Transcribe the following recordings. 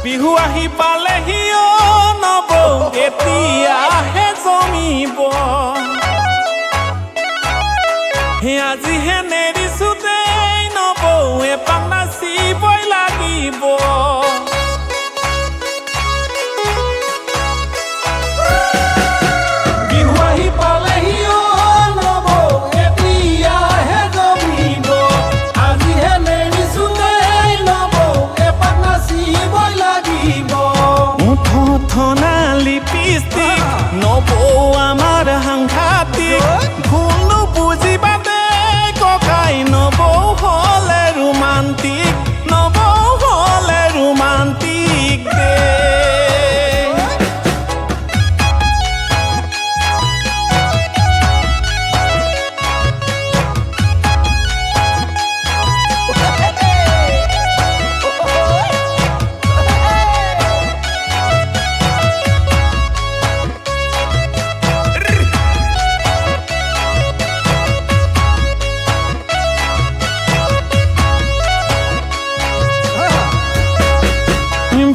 বিহু আহি পালেহি অ নবৌ এতিয়াহে জমিব আজিহে নেৰিছো দেই নবৌ এপাক নাচিবই লাগিব বিহু আহি পালেহি অ নবৌ এতিয়াহে জমিব আজিহে নেৰিছো দেই নবৌ এপাক নাচিবই লাগিব মুঠনা লিপষ্টিক নবৌ আমাৰ সাংঘাতিক ভুল বুজিবা নবৌ হলে ৰোমান্টিক নবৌ হলে ৰোমান্টিক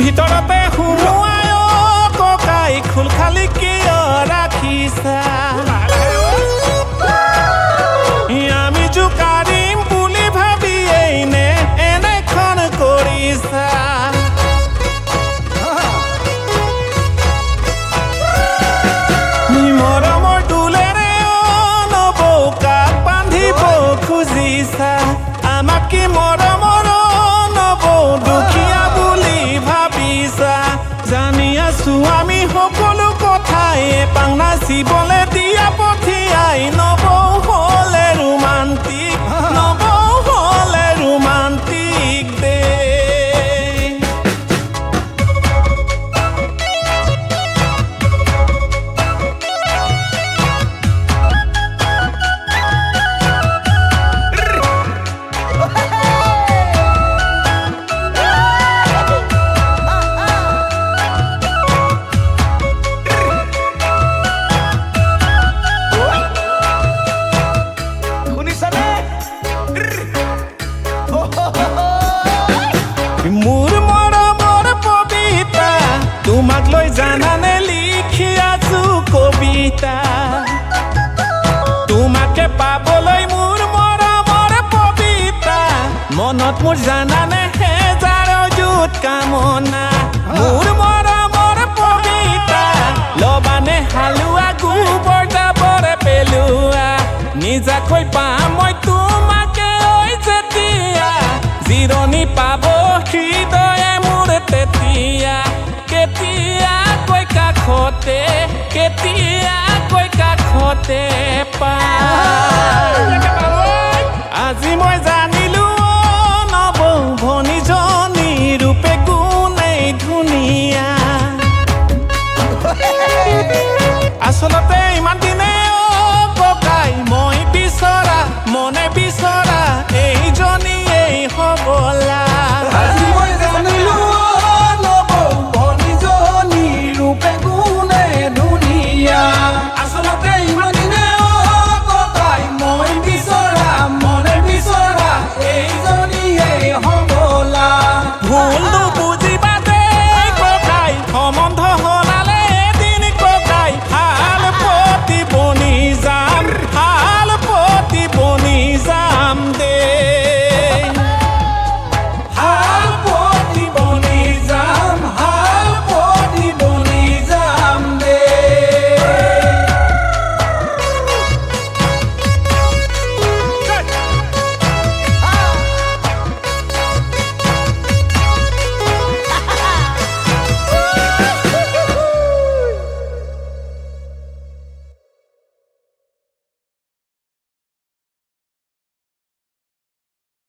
ভিতৰতে সোমোৱাই ককাই খোল খালি কিয় ৰাখিছা আমি জোকাৰিম বুলি ভাবিয়েই নে এনেখন কৰিছা মৰমৰ দোলেৰে নবৌ কাক বান্ধিব খুজিছা আমাক কি মৰমৰ নবৌ দুখীয়া বুলি ভাবিছা জানি আছো আমি সকলো কথাই এপাক নাচিবলে দিয়া পঠিয়াই নবৌ হলে ৰোমান্টিক নবৌ হলে ৰোমান্টিক মোৰ মৰমৰ পবিতা তোমাক লৈ জানানে লিখি আছো কবিতা তোমাকে পাবলৈ মোৰ মৰমৰ পবিতা মনত মোৰ জানানে হেজাৰৰ জুত কামনা মোৰ মৰমৰ পবিতা লবানে হালোৱা গোবৰ জাবৰে পেলোৱা নিজাকৈ পাম মই তোমাকে ঐ যেতিয়া জিৰণি পাব হৃদয়ে মোৰ তেতিয়া কেতিয়াকৈ কাষতে আজি মই জানিলো নবৌ ভনীজনী ৰূপে গুণেই ধুনীয়া আচলতে ইমান